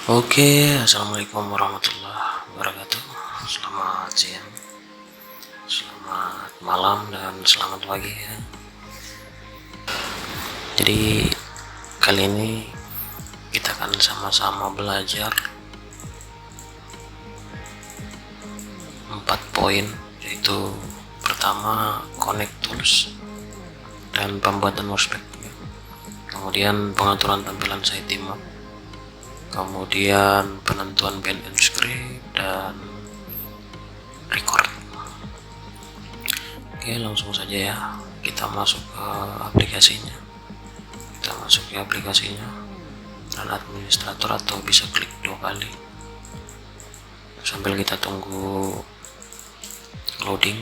Oke, assalamualaikum warahmatullahi wabarakatuh. Selamat siang, selamat malam, dan selamat pagi ya. Jadi kali ini kita akan sama-sama belajar 4 poin, yaitu pertama connect tools dan pembuatan workspace, kemudian pengaturan tampilan sitemap, kemudian penentuan band and script, dan record. Oke, langsung saja ya, kita masuk ke aplikasinya. Dan administrator, atau bisa klik 2 kali sambil kita tunggu loading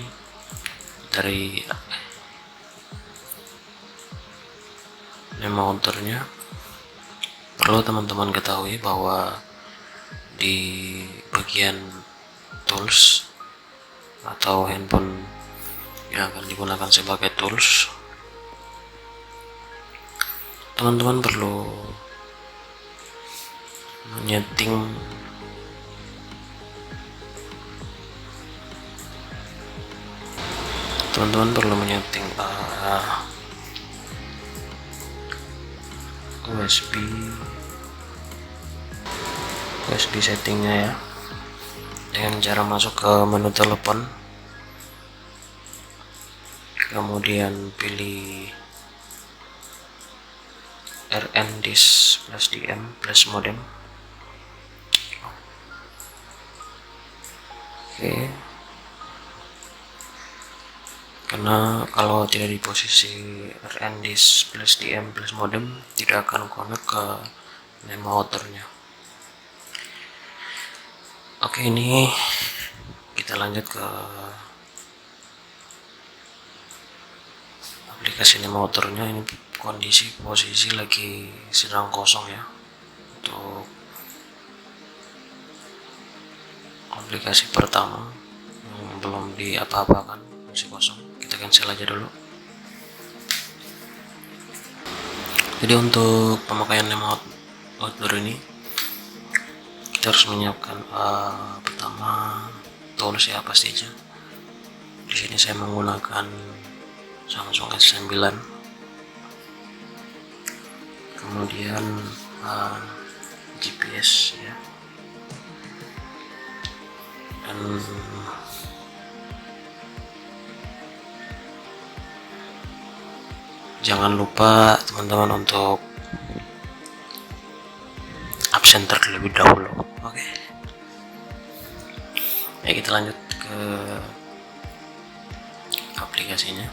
dari name author-nya. Perlu teman-teman ketahui bahwa di bagian tools atau handphone yang akan digunakan sebagai tools, teman-teman perlu menyeting USB settingnya ya, dengan cara masuk ke menu telepon, kemudian pilih RN-Disk plus DM plus modem. Oke, karena kalau tidak di posisi RN-Disk plus DM plus modem, tidak akan connect ke name author-nya. Oke, ini kita lanjut ke aplikasi name author-nya. Ini kondisi posisi lagi sedang kosong ya. Untuk aplikasi pertama yang belum diapa-apakan, masih kosong, kita cancel aja dulu. Jadi untuk pemakaian name author ini kita harus menyiapkan pertama tools ya, pastinya. Di sini saya menggunakan Samsung S9, kemudian GPS ya, dan jangan lupa teman-teman untuk absen terlebih dahulu. Oke. Ya, kita lanjut ke aplikasinya.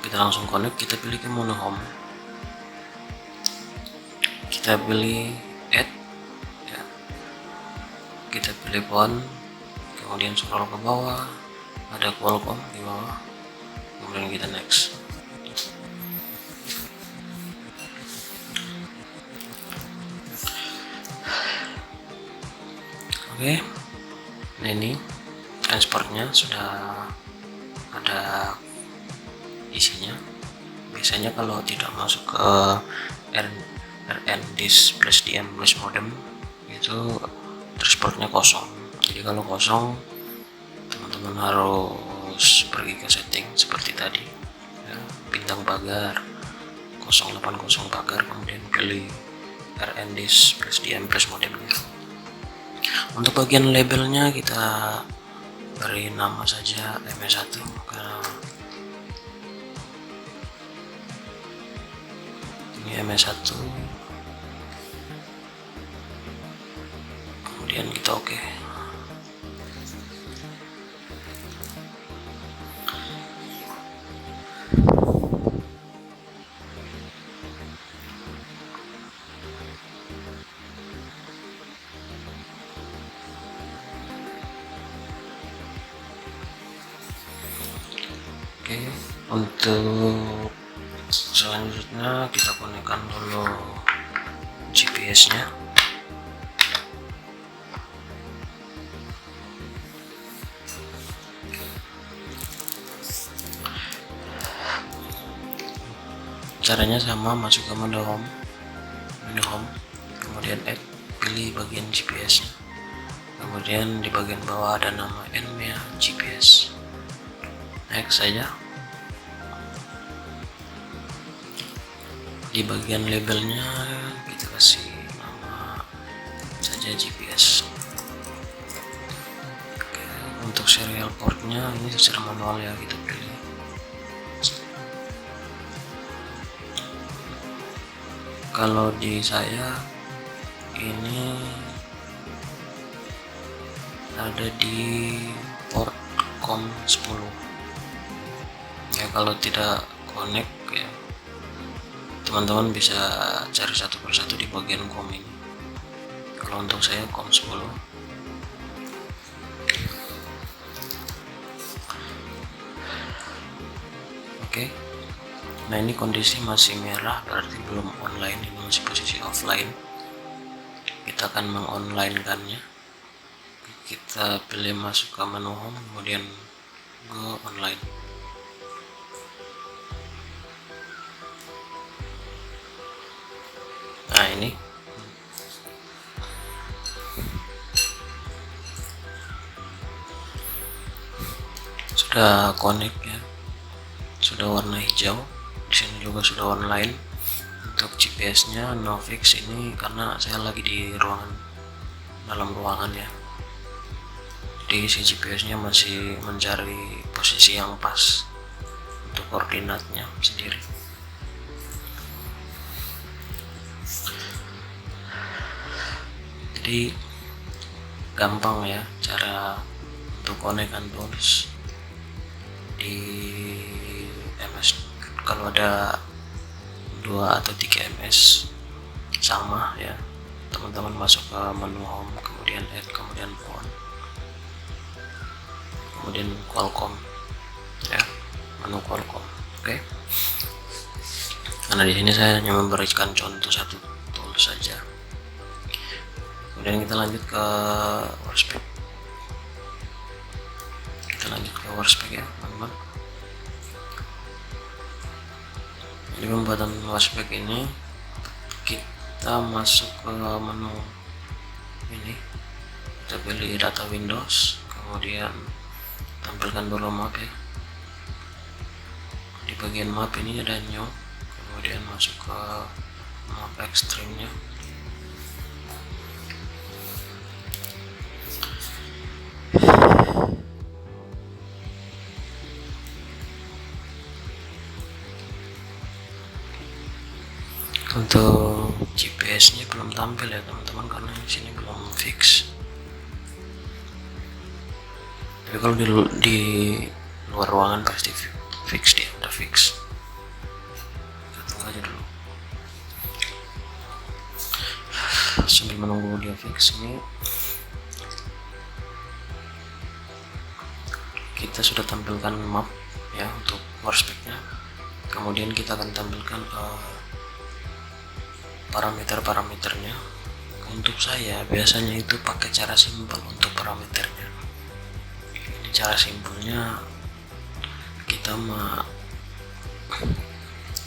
Kita langsung connect, kita pilih ke menu home, kita pilih add ya, kita pilih phone, kemudian scroll ke bawah, ada Qualcomm di bawah, kemudian kita next. Oke, nah ini transportnya sudah ada isinya. Biasanya kalau tidak masuk ke RN-Disk plus DM plus modem, itu transportnya kosong. Jadi kalau kosong, teman-teman harus pergi ke setting seperti tadi ya, bintang pagar 080 pagar, kemudian pilih RN-Disk plus DM plus modemnya. Untuk bagian labelnya kita beri nama saja MS1, karena ini MS1. Kemudian kita oke. Oke, untuk selanjutnya kita konekkan dulu GPS-nya. Caranya sama, masuk ke menu home, kemudian add, pilih bagian GPS nya, kemudian di bagian bawah ada nama Nmea GPS. Next saja. Di bagian labelnya kita kasih nama saja GPS. Oke, untuk serial portnya ini secara manual ya, kita pilih. Kalau di saya ini ada di port COM 10 ya. Kalau tidak connect ya, teman-teman bisa cari satu persatu di bagian COM ini. Kalau untuk saya COM 10. Oke. Nah, ini kondisi masih merah, berarti belum online, ini masih posisi offline. Kita akan mengonline-kannya. Kita pilih masuk ke menu home, kemudian go online. Nah, ini sudah connect ya, sudah warna hijau. Di sini juga sudah online. Untuk GPS-nya no fix ini karena saya lagi di dalam ruangan ya. Jadi si GPS-nya masih mencari posisi yang pas untuk koordinatnya sendiri. Jadi gampang ya cara untuk connect-kan tools di MS. Kalau ada 2 atau 3 MS sama ya, teman-teman masuk ke menu home, kemudian add, kemudian on, kemudian Qualcomm ya, menu Qualcomm. Oke. Karena di sini saya hanya memberikan contoh satu tool saja. Kemudian kita lanjut ke workspace. Ya teman-teman. Jadi pembuatan workspace ini kita masuk ke menu ini, kita pilih data Windows, kemudian tampilkan dulu map ya. Di bagian map ini ada new, kemudian masuk ke map extreme nya. Untuk GPS nya belum tampil ya teman-teman, karena di sini belum fix. Tapi kalau di luar ruangan pasti fix, dia udah fix. Kita tunggu aja dulu sambil menunggu dia fix. Ini kita sudah tampilkan map ya untuk workspace nya. Kemudian kita akan tampilkan parameternya. Untuk saya biasanya itu pakai cara simpel untuk parameternya. Ini cara simpelnya, kita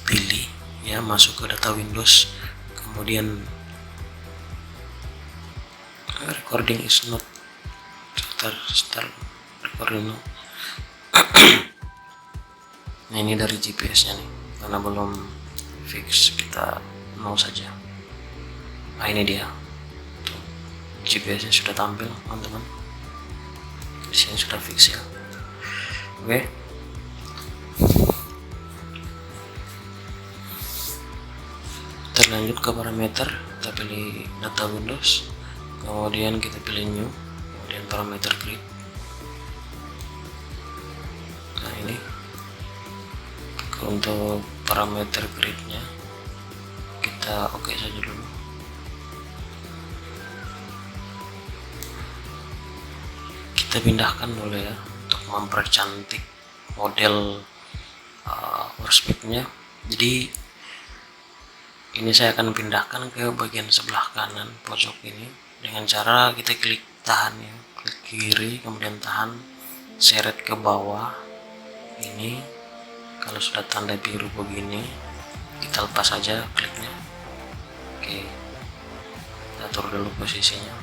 pilih ya, masuk ke data Windows, kemudian recording is not start recording. Nah, ini dari GPS nya nih, karena belum fix, kita mau saja. Nah, ini dia GPS nya sudah tampil teman-teman, di sini sudah fix ya. Oke. Terlanjut ke parameter, kita pilih data Windows, kemudian kita pilih new, kemudian parameter grid. Nah, ini untuk parameter gridnya kita oke saja dulu. Kita pindahkan dulu ya untuk mempercantik model workspace nya. Jadi ini saya akan pindahkan ke bagian sebelah kanan pojok ini dengan cara kita klik tahan ya, klik kiri, kemudian tahan, seret ke bawah. Ini kalau sudah tanda biru begini, kita lepas saja kliknya. Oke, kita atur dulu posisinya.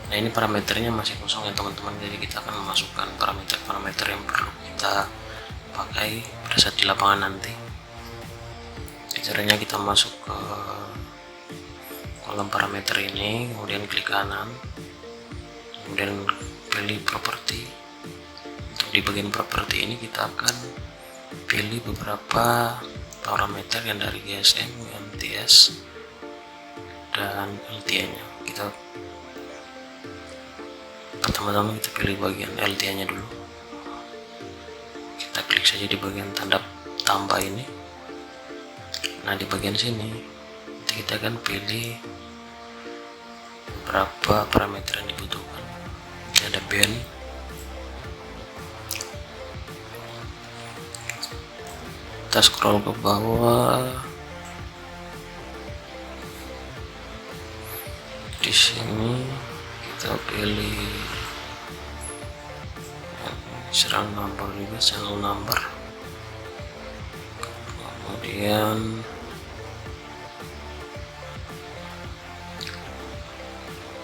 Nah, ini parameternya masih kosong ya teman-teman, jadi kita akan memasukkan parameter-parameter yang perlu kita pakai pada saat di lapangan nanti. Caranya kita masuk ke kolom parameter ini, kemudian klik kanan, kemudian pilih properti. Untuk di bagian properti ini kita akan pilih beberapa parameter yang dari GSM, UMTS, dan LTA nya. Pertama-tama kita pilih bagian LTA nya dulu. Kita klik saja di bagian tanda tambah ini. Nah, di bagian sini kita akan pilih berapa parameter yang dibutuhkan. Ini ada band, kita scroll ke bawah. Di sini kita pilih serial number juga, channel number, kemudian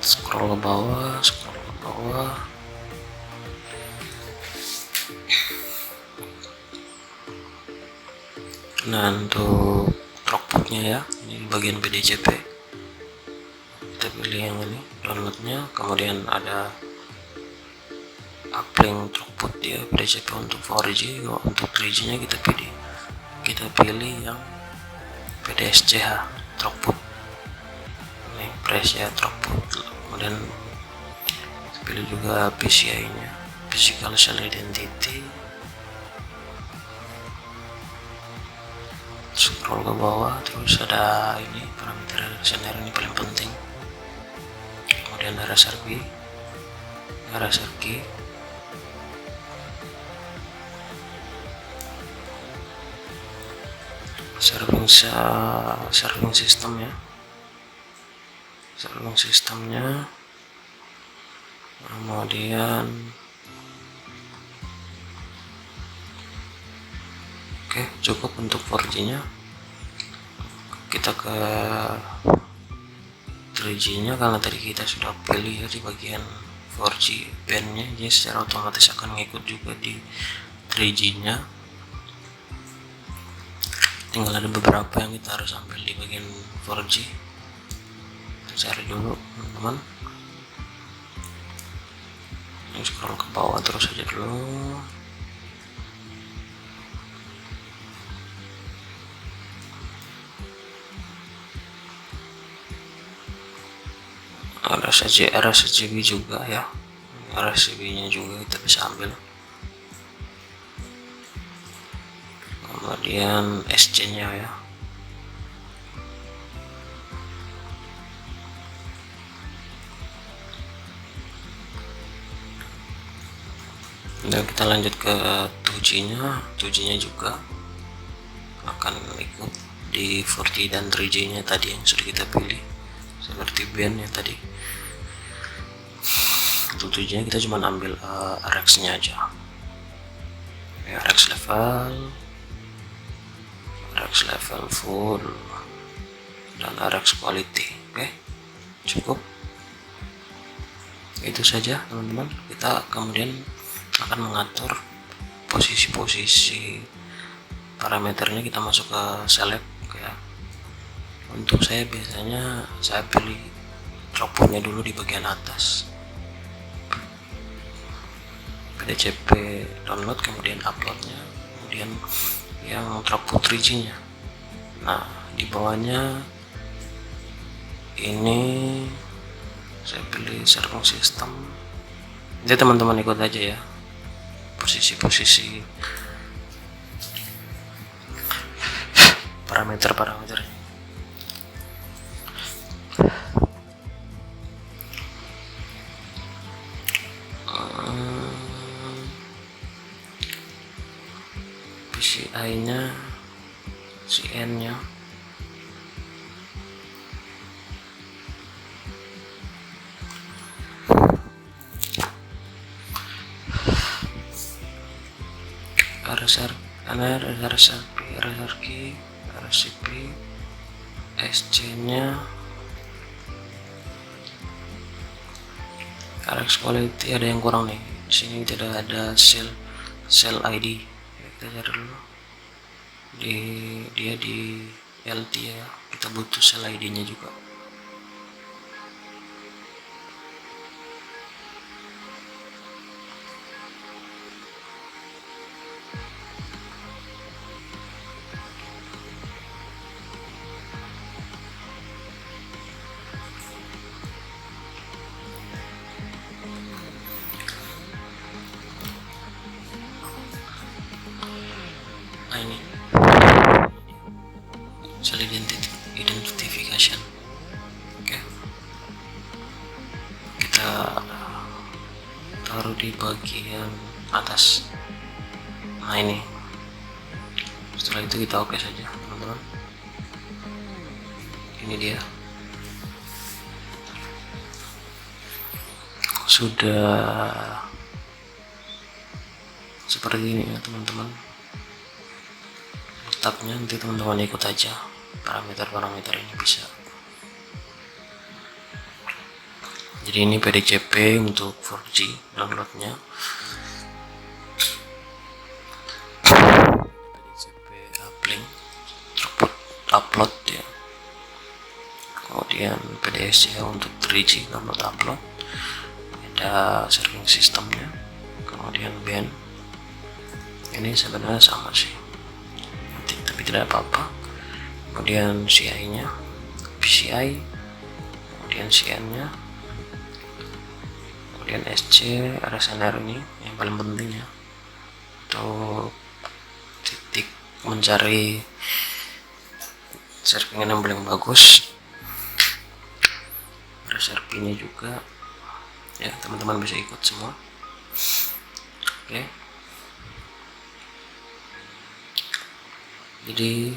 scroll ke bawah. Nah, untuk throughputnya ya, ini bagian PDCP, kita pilih yang ini, downloadnya, kemudian ada uplink throughput ya, PDCP untuk 4G. Untuk 3G nya kita pilih yang PDSCH throughput, ini press ya throughput. Kemudian kita pilih juga PCI nya, physical cell identity. Scroll ke bawah, terus ada ini parameter listener, ini paling penting. Kemudian raster key, serving system ya, sistemnya. Kemudian oke, cukup untuk 4G nya. Kita ke 3G nya, karena tadi kita sudah pilih ya di bagian 4G bandnya, jadi secara otomatis akan ngikut juga di 3G nya. Tinggal ada beberapa yang kita harus ambil di bagian 4G. Kita cari dulu teman-teman, scroll ke bawah terus aja dulu. RSCB juga ya, RSCB nya juga kita bisa ambil. Kemudian SC nya ya, dan kita lanjut ke 2G nya juga akan ikut di 4G dan 3G nya tadi yang sudah kita pilih, seperti band yang tadi. Untuk 2G nya kita cuma ambil RX nya aja ya, RX level full, dan RX quality. Oke, cukup itu saja teman-teman. Kita kemudian akan mengatur posisi-posisi parameternya. Kita masuk ke select ya. Untuk saya biasanya saya pilih throughputnya dulu di bagian atas, PDCP download, kemudian uploadnya, kemudian yang throughput 3G nya. Nah, di bawahnya ini saya pilih serving system. Jadi teman-teman ikut aja ya posisi-posisi parameter-parameter. PCI nya, CN nya, RCP, SC nya, RX quality ada yang kurang nih. Di sini tidak ada cell ID. Kita cari dulu. Dia di LT ya. Kita butuh cell ID-nya juga. Nah ini cell identification. Oke, kita taruh di bagian atas. Nah ini, setelah itu kita oke saja teman-teman. Ini dia sudah seperti ini ya teman-teman. Letaknya nanti teman-teman ikut aja parameter ini bisa. Jadi ini PDCP untuk 4G downloadnya. PDCP uplink throughput upload ya. Kemudian PDS ya untuk 3G download upload. Ada serving sistemnya. Kemudian band. Ini sebenarnya sama sih, tapi tidak apa-apa. Kemudian CI nya, PCI, kemudian CN nya, kemudian SC, RSNR ini yang paling penting ya, untuk titik mencari serving yang paling bagus. RSRP nya juga ya, teman-teman bisa ikut semua. Oke. Jadi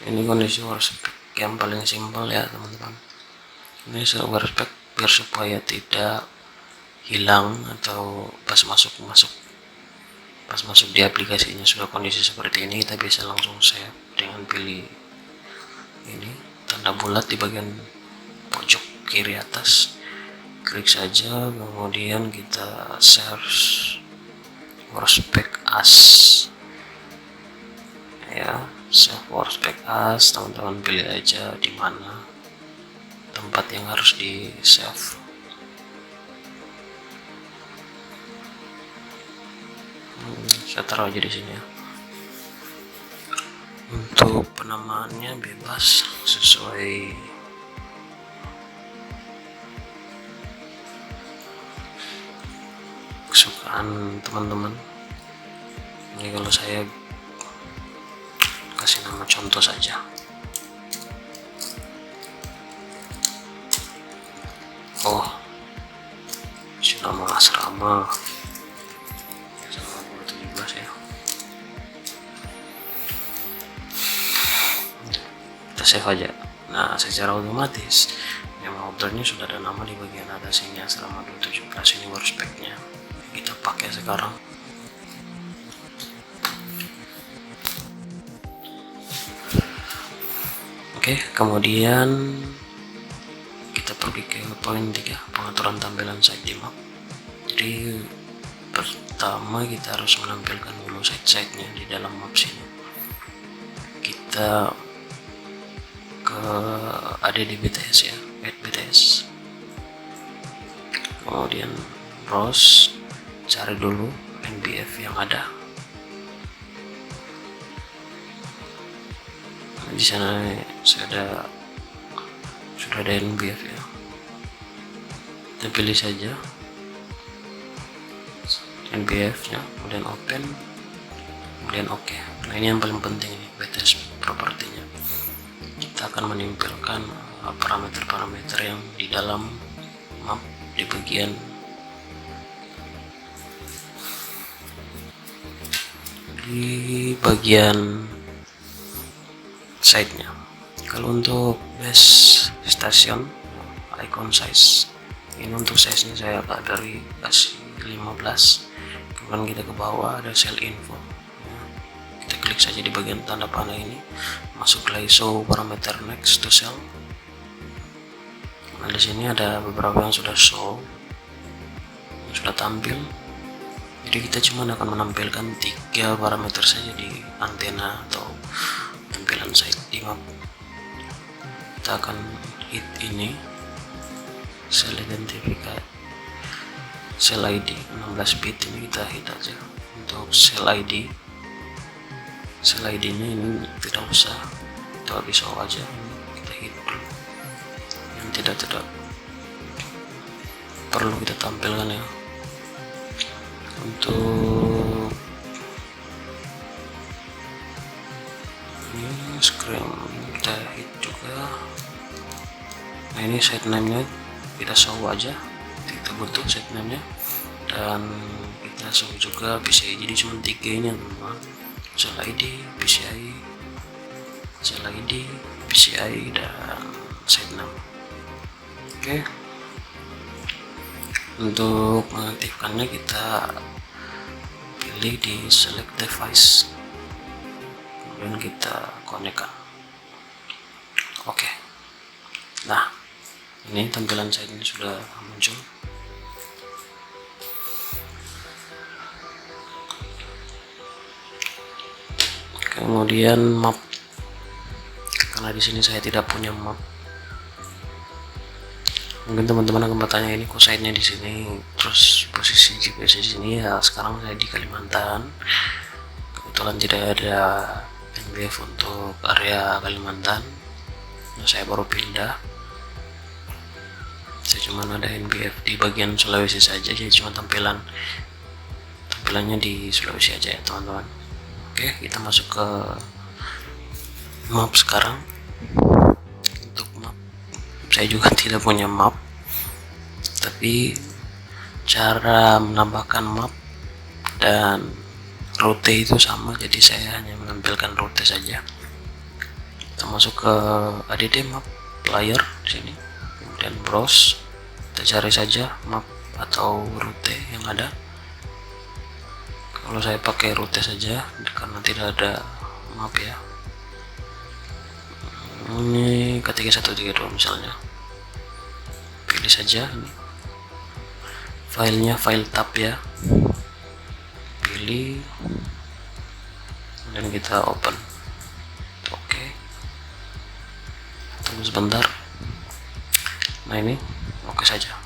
ini kondisi warspek yang paling simpel ya teman-teman. Ini warspek biar supaya tidak hilang atau pas masuk di aplikasinya sudah kondisi seperti ini, kita bisa langsung save dengan pilih ini tanda bulat di bagian pojok kiri atas, klik saja, kemudian kita search warspek as ya, save warspek as. Teman-teman pilih aja di mana tempat yang harus di save. Saya taruh aja di sini ya. Untuk penamaannya bebas sesuai kesukaan teman-teman. Ini kalau saya kasih nama contoh saja. Oh, kasih nama asrama 17 ya. Kita save aja. Nah, secara otomatis memang ordernya sudah ada nama di bagian atas ini, asrama 217. Ini warspeknya kita pakai sekarang. Oke, kemudian kita pergi ke poin 3, pengaturan tampilan site di map. Jadi pertama kita harus menampilkan dulu site-sitenya di dalam map sini. Kita ke ada di BTS ya, add BTS. Kemudian browse, cari dulu NBF yang ada. Di sana sudah ada NBF ya. Kita pilih saja NBF nya, kemudian open, kemudian oke. Nah ini yang paling penting ini, BTS propertinya. Kita akan menimpilkan parameter-parameter yang di dalam map di bagian site-nya. Kalau untuk base station icon size, ini untuk size nya saya dari kasih 15. Kemudian kita ke bawah ada cell info ya. Kita klik saja di bagian tanda panah ini, masuklah ISO parameter next to cell, Nah, di sini ada beberapa yang sudah show, yang sudah tampil. Jadi kita cuma akan menampilkan 3 parameter saja di antena atau tampilan site di map. Kita akan hit ini, sel identifier, sel ID 16 bit, ini kita hit aja. Untuk sel ID nya ini tidak usah, kita habis show aja, kita hit dulu. Yang tidak perlu kita tampilkan ya. Untuk ini screen kita hit juga. Nah, ini site name nya kita show aja, kita butuh site name nya, dan kita show juga PCI. Jadi cuma 3 ini teman-teman, sel ID, PCI, sel ID, PCI, dan site name. Oke. Untuk mengaktifkannya kita pilih di select device, kemudian kita konekkan. Oke. Nah, ini tampilan site ini sudah muncul. Kemudian map, karena di sini saya tidak punya map. Mungkin teman-teman akan bertanya, ini kok site-nya di sini, terus posisi GPS di sini. Ya, sekarang saya di Kalimantan. Kebetulan tidak ada NBF untuk area Kalimantan. Nah, saya baru pindah. Saya cuma ada NBF di bagian Sulawesi saja, jadi cuma tampilannya di Sulawesi aja ya teman-teman. Oke, kita masuk ke map sekarang. Untuk map, saya juga tidak punya map, tapi cara menambahkan map dan rute itu sama, jadi saya hanya menampilkan rute saja. Kita masuk ke add map player di sini, kemudian browse, kita cari saja map atau rute yang ada. Kalau saya pakai rute saja karena tidak ada map ya. Ini ke3132 misalnya, pilih saja ini filenya, file tab ya, pilih dan kita open. Oke, tunggu sebentar. Nah, ini oke saja.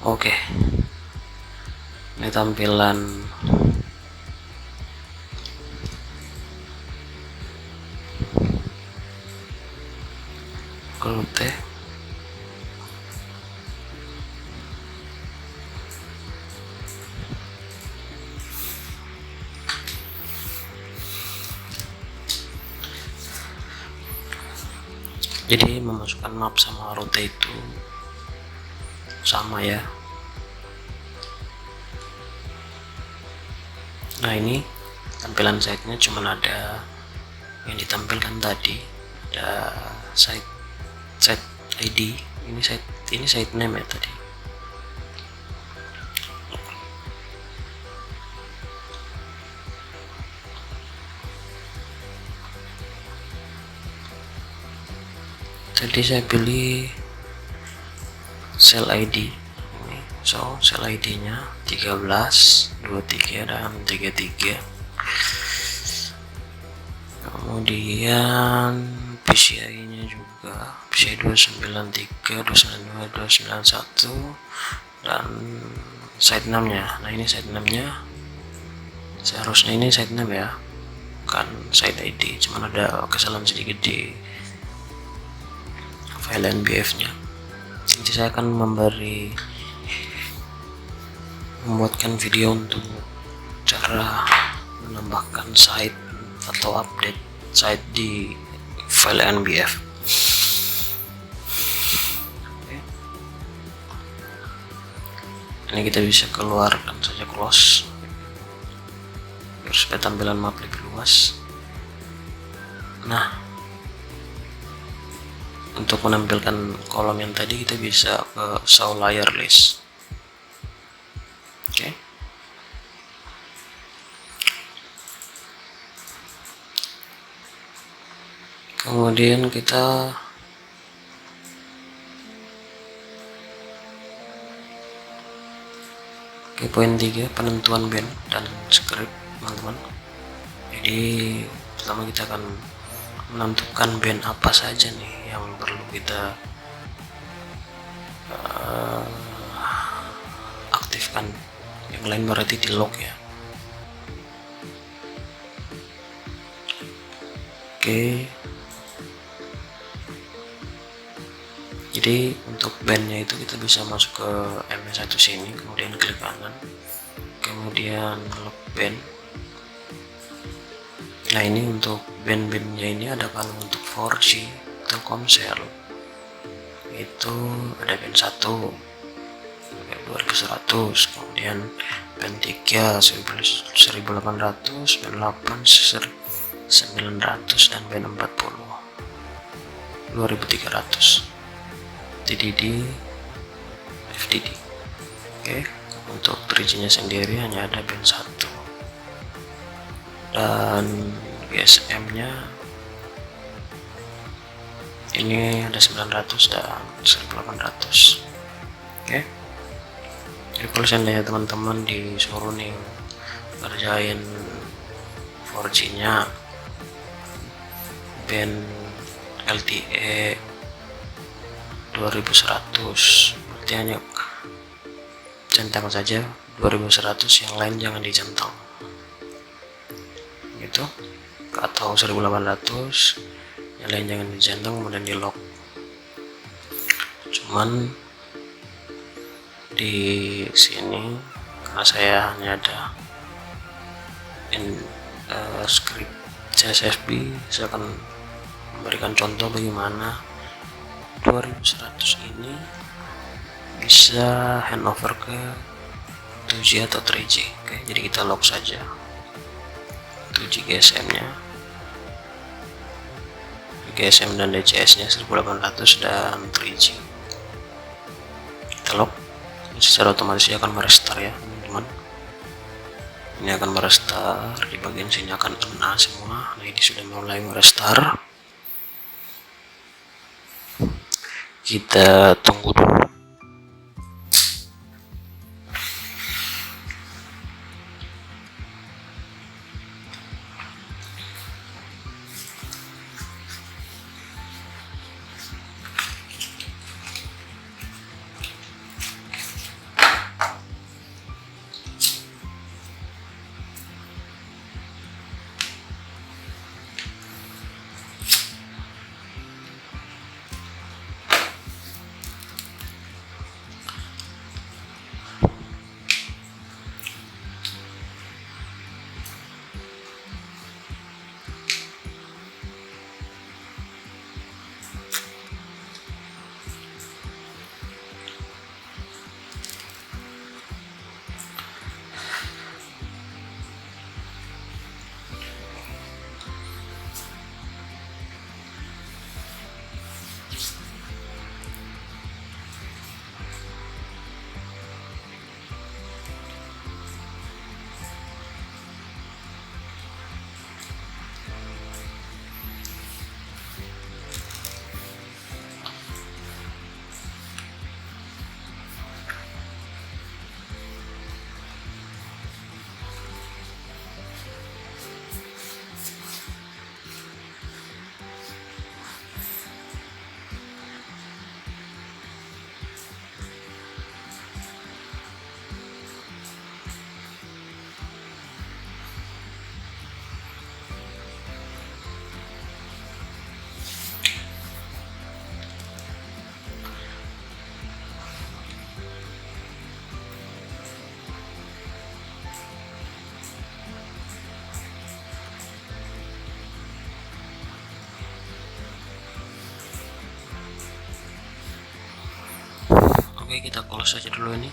Oke, ini tampilan rute. Jadi memasukkan map sama rute itu sama ya. Nah, ini tampilan site-nya cuma ada yang ditampilkan tadi, ada site ID, ini site name ya tadi. Jadi saya pilih sel ID ini, so sel ID nya 13, 23 dan 33. Kemudian PCI nya juga PCI 293, 292, 291, dan site name nya. Nah, ini site name nya seharusnya ini site name ya, bukan site ID, cuman ada kesalahan sedikit di file NBF nya. Nanti saya akan membuatkan video untuk cara menambahkan site atau update site di file NBF. Oke. Ini kita bisa keluarkan saja, close, biar supaya tampilan map lebih luas. Nah, untuk menampilkan kolom yang tadi kita bisa ke show layer list. Oke. Kemudian kita Oke, poin 3, penentuan band dan script, teman-teman. Jadi pertama kita akan menentukan band apa saja nih yang perlu kita aktifkan, yang lain berarti di lock ya. Oke, jadi untuk bandnya itu kita bisa masuk ke MS1 sini, kemudian klik kanan, kemudian lock band. Nah, ini untuk band-bandnya ini ada kalau untuk 4G Telkomsel itu ada band 1 2100, kemudian band 3 1800, band 8 900, dan band 40 2300. TDD, FDD. Oke, untuk 3G nya sendiri hanya ada band 1 dan GSM nya ini ada 900 dan 1800. Oke, jadi kalau seandainya teman-teman disuruh nih ngerjain 4G nya band LTE 2100, berarti hanya centang saja 2100, yang lain jangan dicentang gitu, atau 1800, yang lain jangan dicentang kemudian di lock. Cuman di sini karena saya hanya ada script CSSB, saya akan memberikan contoh bagaimana 2100 ini bisa handover ke 2G atau 3G. Oke, jadi kita lock saja 2G GSM nya, GSM dan DCS nya 1800 dan 3G. Kita lock, secara otomatis dia akan merestart ya teman-teman. Ini akan merestart, di bagian sini akan kena semua. Nah, ini sudah mulai merestart. Kita tunggu dulu. Oke, kita close aja dulu ini.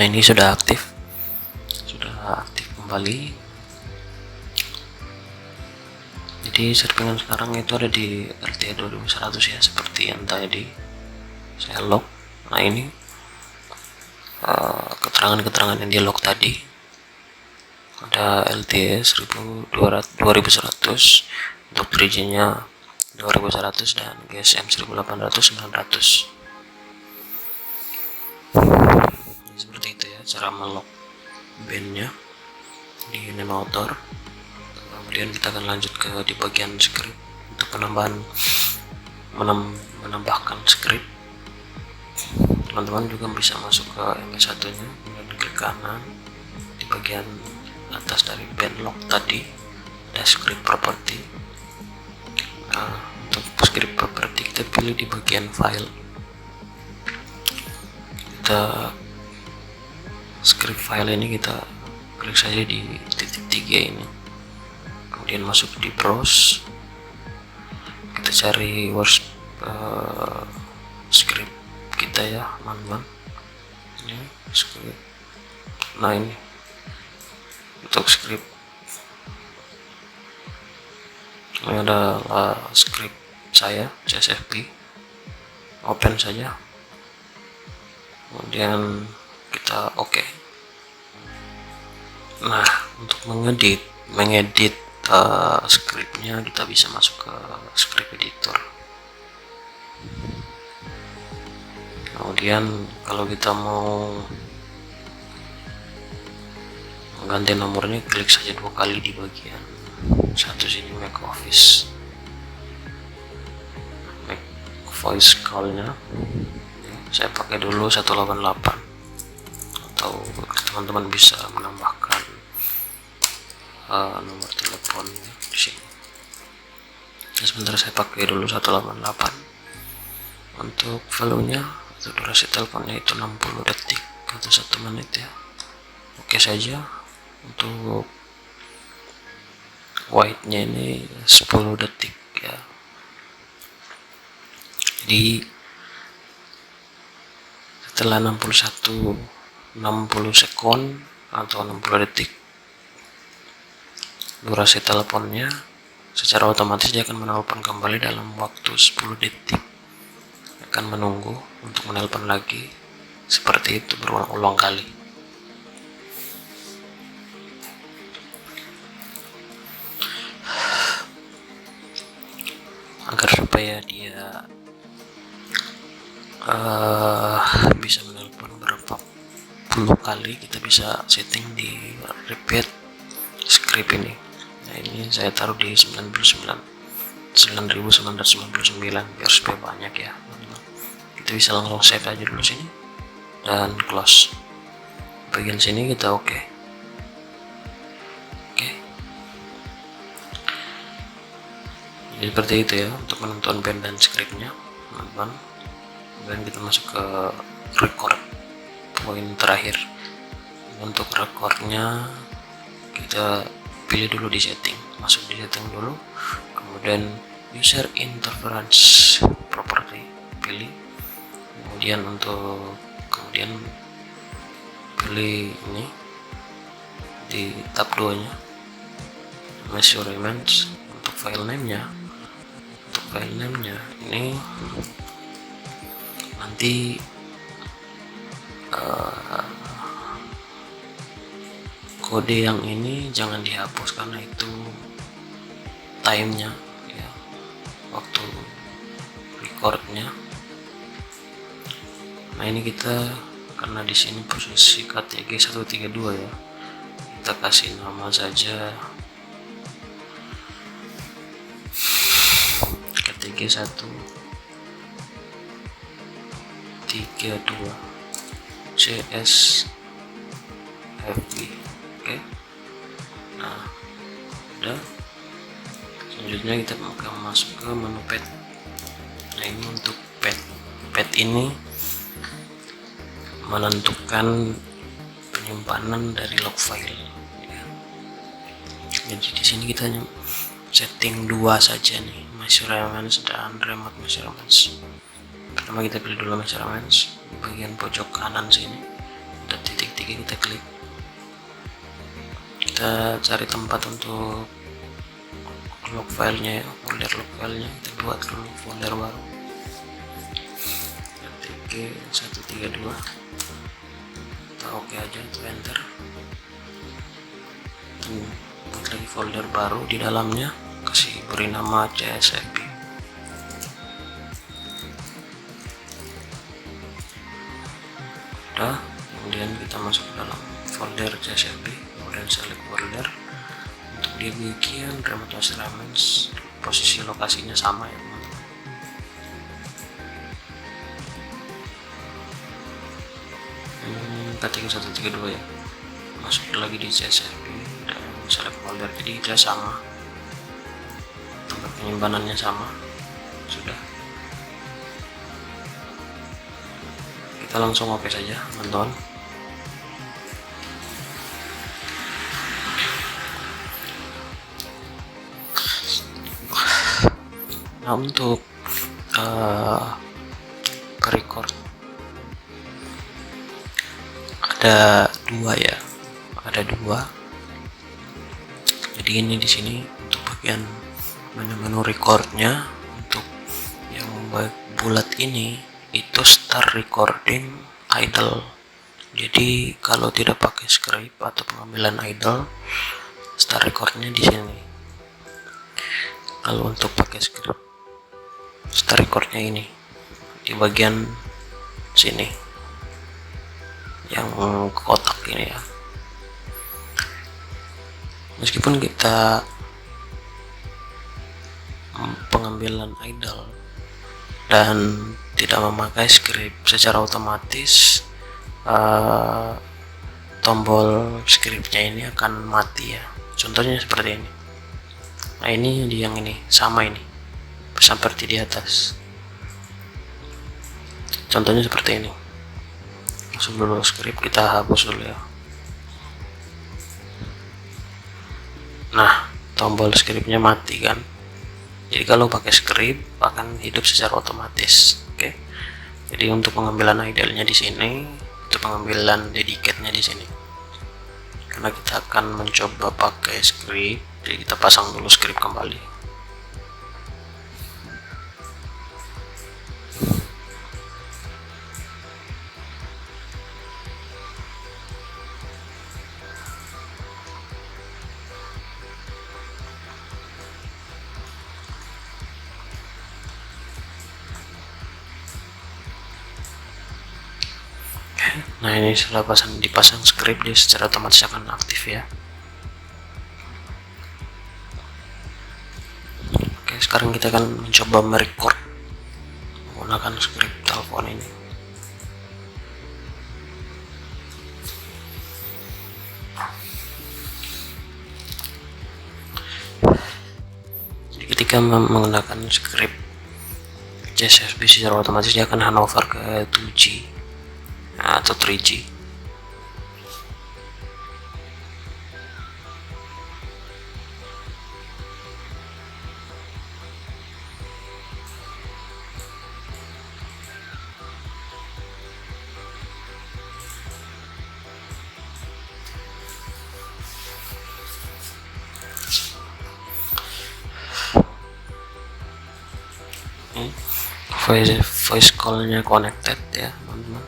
ini sudah aktif kembali. Jadi settingan sekarang itu ada di LTE 2100 ya, seperti yang tadi saya lock. Nah ini keterangan-keterangan yang di lock tadi, ada LTE 2100, untuk 3G nya 2100 dan GSM 1800 900. Seperti itu ya cara melock bandnya di name author. Kemudian kita akan lanjut ke di bagian script untuk menambahkan script. Teman-teman juga bisa masuk ke MP1 nya, kemudian klik kanan di bagian atas dari band lock tadi ada script property. Nah, untuk script property kita pilih di bagian file, kita script file ini kita klik saja di titik 3 ini, kemudian masuk di browse, kita cari script kita ya teman-teman. Ini script, nah ini untuk script ini adalah script saya CSFB, open saja, kemudian kita oke. Nah untuk mengedit scriptnya kita bisa masuk ke script editor. Kemudian kalau kita mau mengganti nomornya, klik saja 2 kali di bagian satu sini, make voice call-nya. Saya pakai dulu 188, atau teman-teman bisa menambahkan nomor telepon di sini. Nah, sebentar saya pakai dulu 188. Untuk value-nya atau durasi teleponnya itu 60 detik atau 1 menit ya. Oke saja. Untuk white-nya ini 10 detik ya. Jadi setelah 60 sekon atau 60 detik durasi teleponnya, secara otomatis dia akan menelpon kembali dalam waktu 10 detik. Akan menunggu untuk menelpon lagi, seperti itu berulang-ulang kali. Agar supaya dia bisa menelpon berapa puluh kali, kita bisa setting di repeat script ini. Nah ini saya taruh di 9999 biar supaya banyak ya. Kita bisa langsung save aja dulu sini dan close. Bagian sini kita oke. Jadi seperti itu ya untuk menonton band dan scriptnya teman-teman. Kemudian kita masuk ke record, poin terakhir. Untuk recordnya kita pilih dulu di setting, masuk di setting dulu, kemudian user interference property pilih, kemudian pilih ini di tab 2 nya measurements. Untuk file name nya ini nanti kode yang ini jangan dihapus karena itu timenya ya, waktu recordnya. Nah ini kita karena di sini posisi KTG 132 ya, kita kasih nama saja KTG 132 CSFB. Oke. Nah udah, selanjutnya kita akan masuk ke menu pet. Nah ini untuk pet ini menentukan penyimpanan dari log file ya. Jadi di sini kita setting 2 saja nih, measurements dan remote measurements. Pertama kita pilih dulu measurements di bagian pojok kanan sini, dan titik 3 kita klik, kita cari tempat untuk log filenya ya, folder log filenya kita buat dulu folder baru ketik 132, kita oke aja, itu enter, dan buat lagi folder baru, di dalamnya kasih beri nama CSFB. Udah, kemudian kita masuk ke dalam folder CSFB, kemudian select folder. Untuk di bagian remote measurements, posisi lokasinya sama ya teman-teman. Ketik 132 ya, masuk lagi di CSFB dan select folder, jadi dia sama, tempat penyimpanannya sama. Sudah, kita langsung oke saja teman-teman. Nah, untuk record ada dua ya, jadi ini di sini untuk bagian menu recordnya, untuk yang bulat ini itu start recording idle. Jadi kalau tidak pakai script atau pengambilan idle, start recordnya di sini. Kalau untuk pakai script, start recordnya ini di bagian sini yang kotak ini ya. Meskipun kita pengambilan idle dan tidak memakai script, secara otomatis tombol scriptnya ini akan mati ya. Contohnya seperti ini. Nah, ini yang ini sama, ini seperti di atas. Contohnya seperti ini. Langsung dulu script kita hapus dulu ya. Nah, tombol scriptnya mati kan. Jadi kalau pakai script akan hidup secara otomatis. Oke. Jadi untuk pengambilan idle-nya di sini, untuk pengambilan dedicate-nya di sini. Karena kita akan mencoba pakai script, jadi kita pasang dulu script kembali. Nah, ini setelah dipasang script, dia secara otomatis akan aktif ya. Oke, sekarang kita akan mencoba merecord menggunakan script telepon ini. Jadi ketika menggunakan script CSFB, secara otomatis dia akan handover ke 2G atau 3G. Voice call-nya connected ya teman-teman.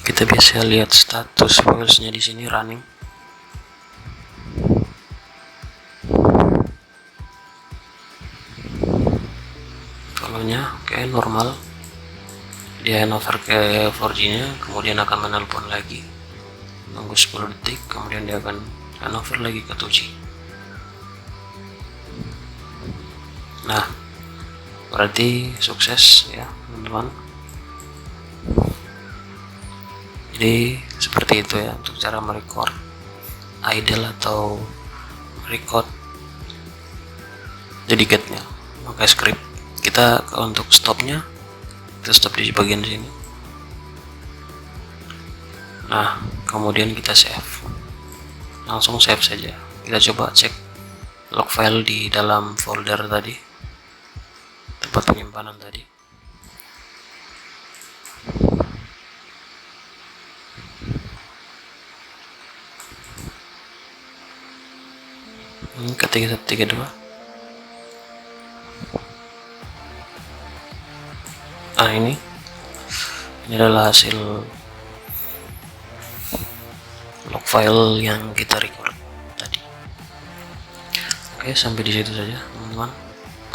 Kita bisa lihat status filesnya di sini running. Kalau-nya oke, normal. Dia handover ke 4G-nya, kemudian akan menelpon lagi, tunggu 10 detik, kemudian dia akan handover lagi ke 2G. Nah, berarti sukses ya teman-teman. Jadi seperti itu ya untuk cara merecord idle atau record dedicate-nya pakai script. Kita untuk stopnya, kita stop di bagian sini. Nah, kemudian kita save. langsung save saja. Kita coba cek log file di dalam folder tadi, tempat penyimpanan tadi. Ini ketik 132. Nah, ini adalah hasil log file yang kita record tadi. Oke, sampai di situ saja teman-teman.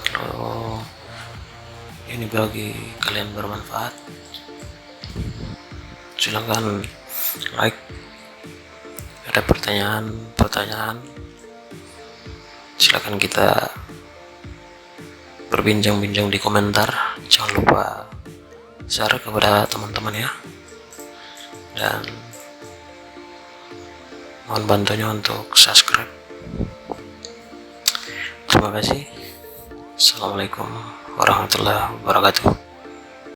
Kalau ini bagi kalian bermanfaat, silahkan like. Ada pertanyaan, silahkan kita berbincang-bincang di komentar. Jangan lupa share kepada teman-teman ya, dan mohon bantunya untuk subscribe. Terima kasih. Assalamualaikum warahmatullahi wabarakatuh.